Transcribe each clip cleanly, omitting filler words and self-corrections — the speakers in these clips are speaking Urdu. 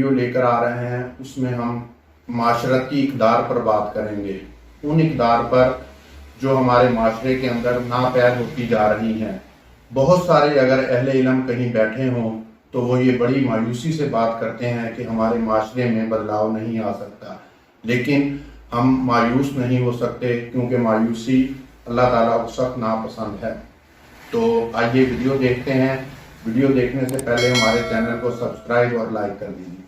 ویڈیو لے کر آ رہے ہیں اس میں ہم معاشرتی اقدار پر بات کریں گے، ان اقدار پر جو ہمارے معاشرے کے اندر ناپید ہوتی جا رہی ہیں۔ بہت سارے اگر اہل علم کہیں بیٹھے ہوں تو وہ یہ بڑی مایوسی سے بات کرتے ہیں کہ ہمارے معاشرے میں بدلاؤ نہیں آ سکتا، لیکن ہم مایوس نہیں ہو سکتے کیونکہ مایوسی اللہ تعالیٰ کو سخت ناپسند ہے۔ تو آئیے ویڈیو دیکھتے ہیں۔ ویڈیو دیکھنے سے پہلے ہمارے چینل کو سبسکرائب اور لائک کر دیجیے۔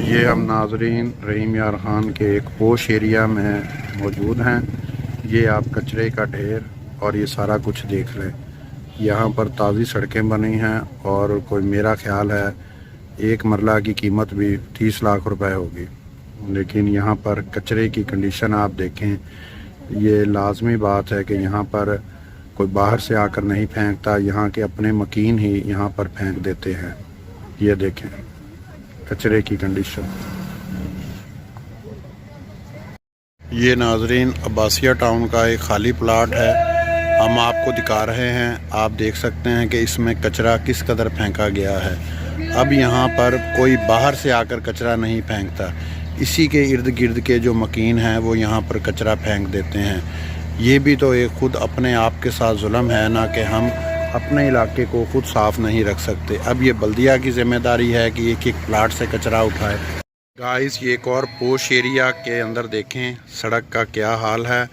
یہ ہم ناظرین رحیم یار خان کے ایک پوش ایریا میں موجود ہیں۔ یہ آپ کچرے کا ڈھیر اور یہ سارا کچھ دیکھ لیں۔ یہاں پر تازی سڑکیں بنی ہیں اور کوئی میرا خیال ہے ایک مرلہ کی قیمت بھی 30 لاکھ روپے ہوگی، لیکن یہاں پر کچرے کی کنڈیشن آپ دیکھیں۔ یہ لازمی بات ہے کہ یہاں پر کوئی باہر سے آ کر نہیں پھینکتا، یہاں کے اپنے مکین ہی یہاں پر پھینک دیتے ہیں۔ یہ دیکھیں کچرے کی کنڈیشن۔ یہ ناظرین عباسیہ ٹاؤن کا ایک خالی پلاٹ ہے، ہم آپ کو دکھا رہے ہیں۔ آپ دیکھ سکتے ہیں کہ اس میں کچرا کس قدر پھینکا گیا ہے۔ اب یہاں پر کوئی باہر سے آ کر کچرا نہیں پھینکتا، اسی کے ارد گرد کے جو مکین ہیں وہ یہاں پر کچرا پھینک دیتے ہیں۔ یہ بھی تو ایک خود اپنے آپ کے ساتھ ظلم ہے نا کہ ہم اپنے علاقے کو خود صاف نہیں رکھ سکتے۔ اب یہ بلدیہ کی ذمہ داری ہے کہ ایک پلاٹ سے کچرا اٹھائے۔ گائز یہ ایک اور پوش ایریا کے اندر دیکھیں سڑک کا کیا حال ہے،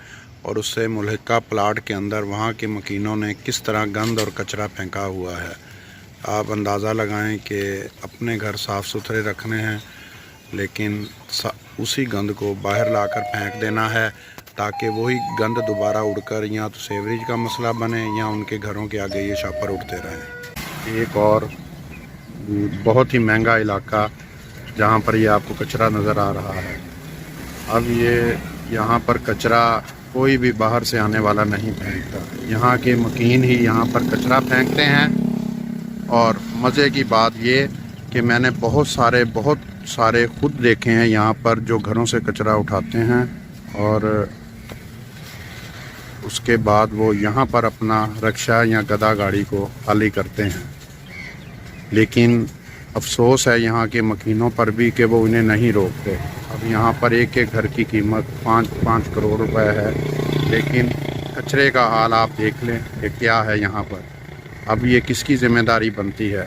اور اس سے ملحقہ پلاٹ کے اندر وہاں کے مکینوں نے کس طرح گند اور کچرا پھینکا ہوا ہے۔ آپ اندازہ لگائیں کہ اپنے گھر صاف ستھرے رکھنے ہیں لیکن اسی گند کو باہر لا کر پھینک دینا ہے تاکہ وہی گند دوبارہ اڑ کر یا تو سیوریج کا مسئلہ بنے یا ان کے گھروں کے آگے یہ شاپر اٹھتے رہیں۔ ایک اور بہت ہی مہنگا علاقہ جہاں پر یہ آپ کو کچرا نظر آ رہا ہے۔ اب یہاں پر کچرا کوئی بھی باہر سے آنے والا نہیں پھینکتا، یہاں کے مکین ہی یہاں پر کچرا پھینکتے ہیں۔ اور مزے کی بات یہ کہ میں نے بہت سارے خود دیکھے ہیں یہاں پر جو گھروں سے کچرا اٹھاتے ہیں اور اس کے بعد وہ یہاں پر اپنا رکشہ یا گدا گاڑی کو خالی کرتے ہیں، لیکن افسوس ہے یہاں کے مکینوں پر بھی کہ وہ انہیں نہیں روکتے۔ اب یہاں پر ایک گھر کی قیمت 5 کروڑ روپے ہے، لیکن کچرے کا حال آپ دیکھ لیں کہ کیا ہے یہاں پر۔ اب یہ کس کی ذمہ داری بنتی ہے؟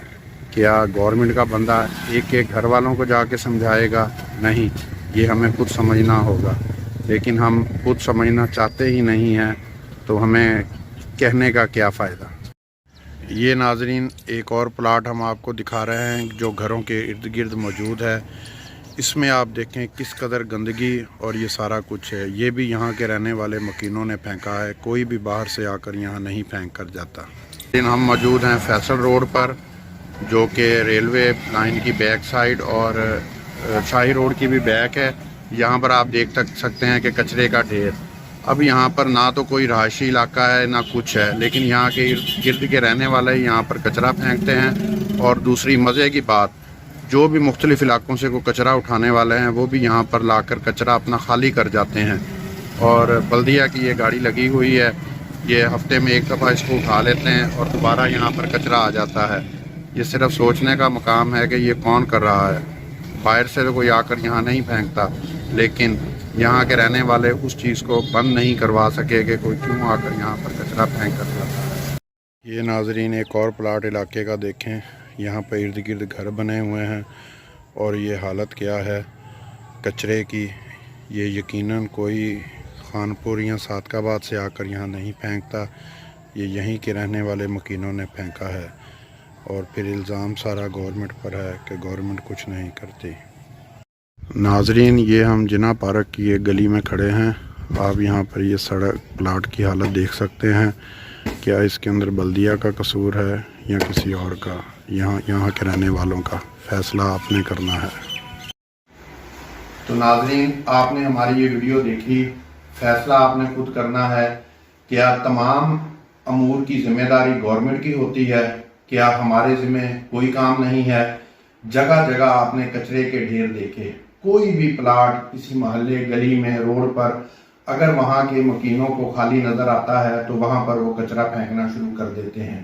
کیا گورنمنٹ کا بندہ ایک گھر والوں کو جا کے سمجھائے گا؟ نہیں، یہ ہمیں خود سمجھنا ہوگا، لیکن ہم خود سمجھنا چاہتے ہی نہیں ہیں تو ہمیں کہنے کا کیا فائدہ۔ یہ ناظرین ایک اور پلاٹ ہم آپ کو دکھا رہے ہیں جو گھروں کے ارد گرد موجود ہے۔ اس میں آپ دیکھیں کس قدر گندگی اور یہ سارا کچھ ہے۔ یہ بھی یہاں کے رہنے والے مکینوں نے پھینکا ہے، کوئی بھی باہر سے آ کر یہاں نہیں پھینک کر جاتا۔ ہم موجود ہیں فیصل روڈ پر جو کہ ریلوے لائن کی بیک سائیڈ اور شاہی روڈ کی بھی بیک ہے۔ یہاں پر آپ دیکھ سکتے ہیں کہ کچرے کا ڈھیر۔ اب یہاں پر نہ تو کوئی رہائشی علاقہ ہے نہ کچھ ہے، لیکن یہاں کے گرد کے رہنے والے یہاں پر کچرا پھینکتے ہیں۔ اور دوسری مزے کی بات، جو بھی مختلف علاقوں سے کوئی کچرا اٹھانے والے ہیں وہ بھی یہاں پر لا کر کچرا اپنا خالی کر جاتے ہیں۔ اور بلدیہ کی یہ گاڑی لگی ہوئی ہے، یہ ہفتے میں ایک دفعہ اس کو اٹھا لیتے ہیں اور دوبارہ یہاں پر کچرا آ جاتا ہے۔ یہ صرف سوچنے کا مقام ہے کہ یہ کون کر رہا ہے۔ باہر سے تو کوئی آ کر یہاں نہیں پھینکتا، لیکن یہاں کے رہنے والے اس چیز کو بند نہیں کروا سکے کہ کوئی کیوں آ کر یہاں پر کچرا پھینک کر جاتا ہے۔ یہ ناظرین ایک اور پلاٹ علاقے کا دیکھیں، یہاں پہ ارد گرد گھر بنے ہوئے ہیں اور یہ حالت کیا ہے کچرے کی۔ یہ یقیناً کوئی خانپور یا صادق آباد سے آ کر یہاں نہیں پھینکتا، یہ یہیں کے رہنے والے مکینوں نے پھینکا ہے، اور پھر الزام سارا گورنمنٹ پر ہے کہ گورنمنٹ کچھ نہیں کرتی۔ ناظرین یہ ہم جناح پارک کی ایک گلی میں کھڑے ہیں۔ آپ یہاں پر یہ سڑک پلاٹ کی حالت دیکھ سکتے ہیں۔ کیا اس کے اندر بلدیہ کا قصور ہے یا کسی اور کا؟ یہاں کے رہنے والوں کا فیصلہ آپ نے کرنا ہے۔ تو ناظرین آپ نے ہماری یہ ویڈیو دیکھی، فیصلہ آپ نے خود کرنا ہے۔ کیا تمام امور کی ذمہ داری گورنمنٹ کی ہوتی ہے؟ کیا ہمارے ذمہ کوئی کام نہیں ہے؟ جگہ جگہ آپ نے کچرے کے ڈھیر دیکھے، کوئی بھی پلاٹ کسی محلے گلی میں روڈ پر اگر وہاں کے مکینوں کو خالی نظر آتا ہے تو وہاں پر وہ کچرا پھینکنا شروع کر دیتے ہیں۔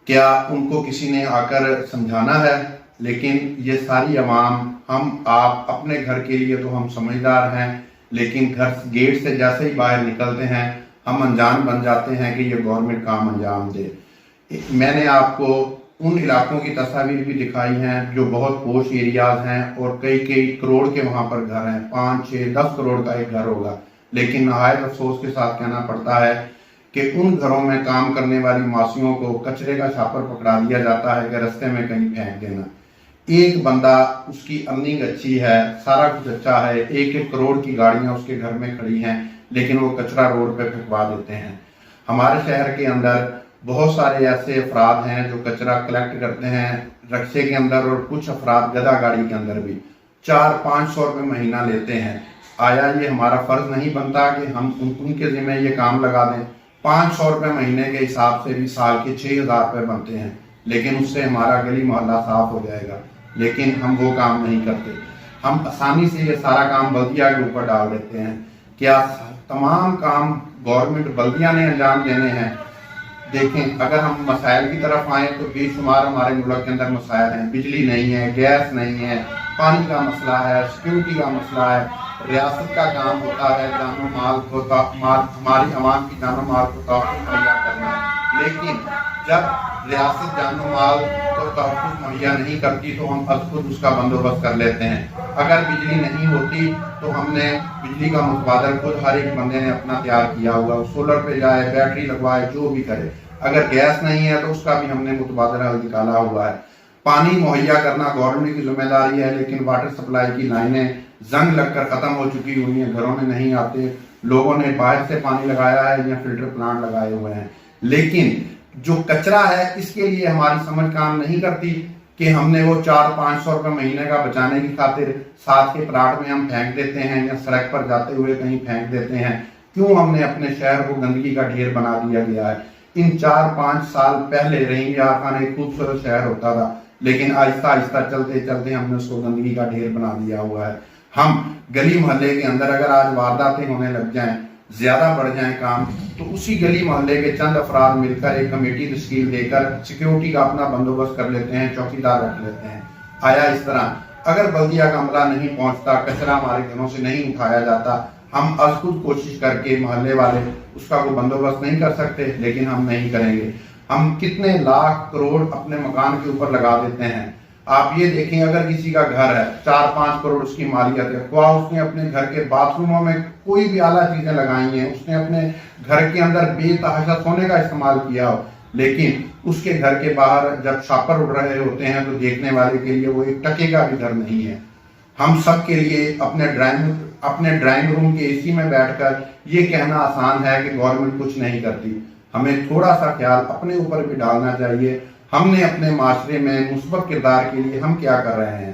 کیا ان کو کسی نے آ کر سمجھانا ہے؟ لیکن یہ ساری عوام، ہم آپ اپنے گھر کے لیے تو ہم سمجھدار ہیں، لیکن گھر گیٹ سے جیسے ہی باہر نکلتے ہیں ہم انجان بن جاتے ہیں کہ یہ گورنمنٹ کام انجام دے۔ میں نے آپ کو ان علاقوں کی تصاویر بھی دکھائی ہیں جو بہت پوش ایریاز ہیں اور کئی کروڑ کے وہاں پر گھر ہیں، 5، 6، 10 کروڑ کا ایک گھر ہوگا، لیکن نہایت افسوس کے ساتھ کہنا پڑتا ہے کہ ان گھروں میں کام کرنے والی ماسیوں کو کچرے کا چھاپر پکڑا دیا جاتا ہے کہ رستے میں کہیں پھینک دینا۔ ایک بندہ، اس کی ارننگ اچھی ہے، سارا کچھ اچھا ہے، 1 کروڑ کی گاڑیاں اس کے گھر میں کھڑی ہیں، لیکن وہ کچرا روڈ پہ پھینکوا دیتے ہیں۔ ہمارے شہر کے اندر بہت سارے ایسے افراد ہیں جو کچرا کلیکٹ کرتے ہیں رکشے کے اندر، اور کچھ افراد گدھا گاڑی کے اندر بھی 400-500 روپے مہینہ لیتے ہیں۔ آیا یہ ہمارا فرض نہیں بنتا کہ ہم ان کے ذمہ یہ کام لگا دیں؟ 500 روپے مہینے کے حساب سے بھی سال کے 6000 روپے بنتے ہیں، لیکن اس سے ہمارا گلی محلہ صاف ہو جائے گا، لیکن ہم وہ کام نہیں کرتے۔ ہم آسانی سے یہ سارا کام بلدیہ کے اوپر ڈال دیتے ہیں۔ کیا تمام کام گورنمنٹ بلدیہ نے انجام دینے ہیں؟ دیکھیں، اگر ہم مسائل کی طرف آئیں تو بے شمار ہمارے ملک کے اندر مسائل ہیں۔ بجلی نہیں ہے، گیس نہیں ہے، پانی کا مسئلہ ہے، سیکورٹی کا مسئلہ ہے۔ ریاست کا کام ہوتا ہے جان و مال کو، ہماری عوام کی جان و مال کو تحفظ مہیا کرنا، لیکن جب ریاست جان و مال کو تحفظ مہیا نہیں کرتی تو ہم خود اس کا بندوبست کر لیتے ہیں۔ اگر بجلی نہیں ہوتی تو ہم نے بجلی کا متبادل خود ہر ایک بندے نے اپنا تیار کیا ہوگا، سولر پہ جائے، بیٹری لگوائے، جو بھی کرے۔ اگر گیس نہیں ہے تو اس کا بھی ہم نے متبادل حل نکالا ہوا ہے۔ پانی مہیا کرنا گورنمنٹ کی ذمہ داری ہے، لیکن واٹر سپلائی کی لائنیں زنگ لگ کر ختم ہو چکی ہوئی ہیں، گھروں میں نہیں آتے، لوگوں نے باہر سے پانی لگایا ہے یا فلٹر پلانٹ لگائے ہوئے ہیں۔ لیکن جو کچرا ہے اس کے لیے ہماری سمجھ کام نہیں کرتی کہ ہم نے وہ 400-500 روپے مہینے کا بچانے کی خاطر ساتھ کے پلاٹ میں ہم پھینک دیتے ہیں یا سڑک پر جاتے ہوئے کہیں پھینک دیتے ہیں۔ کیوں ہم نے اپنے شہر کو گندگی کا ڈھیر بنا دیا گیا ہے؟ ان 4-5 سال پہلے رحیم یار خان ایک خوبصورت شہر ہوتا تھا، لیکن آہستہ آہستہ چلتے چلتے ہم نے اس کو گندگی کا ڈھیر بنا دیا ہوا ہے۔ ہم گلی محلے کے اندر اگر آج وارداتیں ہونے لگ جائیں، زیادہ بڑھ جائیں کام، تو اسی گلی محلے کے چند افراد مل کر ایک کمیٹی تشکیل دے کر سیکیورٹی کا اپنا بندوبست کر لیتے ہیں، چوکیدار رکھ لیتے ہیں۔ آیا اس طرح اگر بلدیہ کا عملہ نہیں پہنچتا، کچرا ہمارے گھروں سے نہیں اٹھایا جاتا، ہم از خود کوشش کر کے محلے والے اس کا کوئی بندوبست نہیں کر سکتے، لیکن ہم نہیں کریں گے۔ ہم کتنے لاکھ کروڑ اپنے مکان کے اوپر لگا دیتے ہیں۔ آپ یہ دیکھیں، اگر کسی کا گھر ہے، 4-5 کروڑ اس کی مالیت ہے، خواہ اس نے اپنے گھر کے باتھ روموں میں کوئی بھی اعلیٰ چیزیں لگائی ہیں، اس نے اپنے گھر کے اندر بے تحاشا سونے کا استعمال کیا ہو، لیکن اس کے گھر کے باہر جب چھاپر اڑ رہے ہوتے ہیں تو دیکھنے والے کے لیے وہ 1 ٹکے کا بھی گھر نہیں ہے۔ ہم سب کے لیے اپنے ڈرائنگ روم کے AC میں بیٹھ کر یہ کہنا آسان ہے کہ گورنمنٹ کچھ نہیں کرتی۔ ہمیں تھوڑا سا خیال اپنے اوپر بھی ڈالنا چاہیے۔ ہم نے اپنے معاشرے میں مثبت کردار کے لیے ہم کیا کر رہے ہیں؟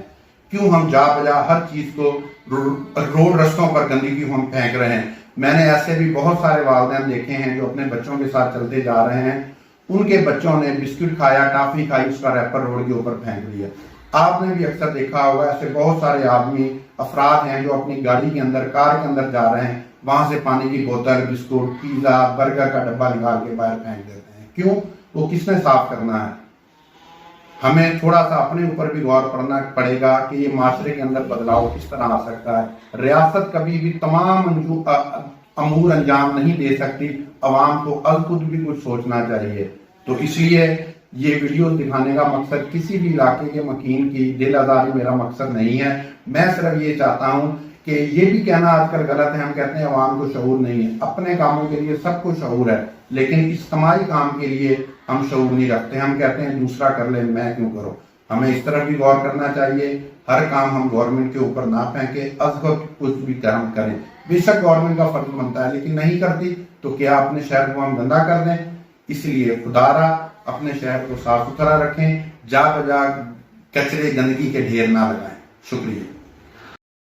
کیوں ہم جا بجا ہر چیز کو روڈ رستوں پر گندگی ہم پھینک رہے ہیں؟ میں نے ایسے بھی بہت سارے والدین دیکھے ہیں جو اپنے بچوں کے ساتھ چلتے جا رہے ہیں، ان کے بچوں نے بسکٹ کھایا، ٹافی کھائی، اس کا ریپر روڈ کے اوپر پھینک دیا۔ آپ نے بھی اکثر دیکھا ہوگا، ایسے بہت سارے آدمی افراد ہیں جو اپنی گاڑی کے اندر، کار کے اندر جا رہے ہیں، وہاں سے پانی کی بوتل، بسکٹ، پیزا، برگر کا ڈبہ نکال کے باہر پھینک دیتے ہیں۔ کیوں؟ وہ کس نے صاف کرنا ہے؟ ہمیں تھوڑا سا اپنے اوپر بھی غور کرنا پڑے گا کہ یہ معاشرے کے اندر بدلاؤ کس طرح آ سکتا ہے۔ ریاست کبھی بھی تمام امور انجام نہیں دے سکتی، عوام کو از خود بھی کچھ سوچنا چاہیے۔ تو اس لیے یہ ویڈیو دکھانے کا مقصد کسی بھی علاقے کے مکین کی دل آزاری میرا مقصد نہیں ہے۔ میں صرف یہ چاہتا ہوں کہ یہ بھی کہنا آج کل غلط ہے، ہم کہتے ہیں عوام کو شعور نہیں ہے۔ اپنے کاموں کے لیے سب کو شعور ہے، لیکن اجتماعی کام کے لیے ہم شعور نہیں رکھتے۔ ہم کہتے ہیں دوسرا کر لے، میں کیوں کروں؟ ہمیں اس طرح بھی غور کرنا چاہیے۔ ہر کام ہم گورنمنٹ کے اوپر نہ پھینکے، از خود کچھ بھی کرم کریں۔ بے شک گورنمنٹ کا فرض بنتا ہے، لیکن نہیں کرتی تو کیا اپنے شہر کو ہم گندا کر دیں؟ اس لیے خدا را اپنے شہر کو صاف ستھرا رکھیں، جا بجا کچرے گندگی کے ڈھیر نہ لگائیں۔ شکریہ۔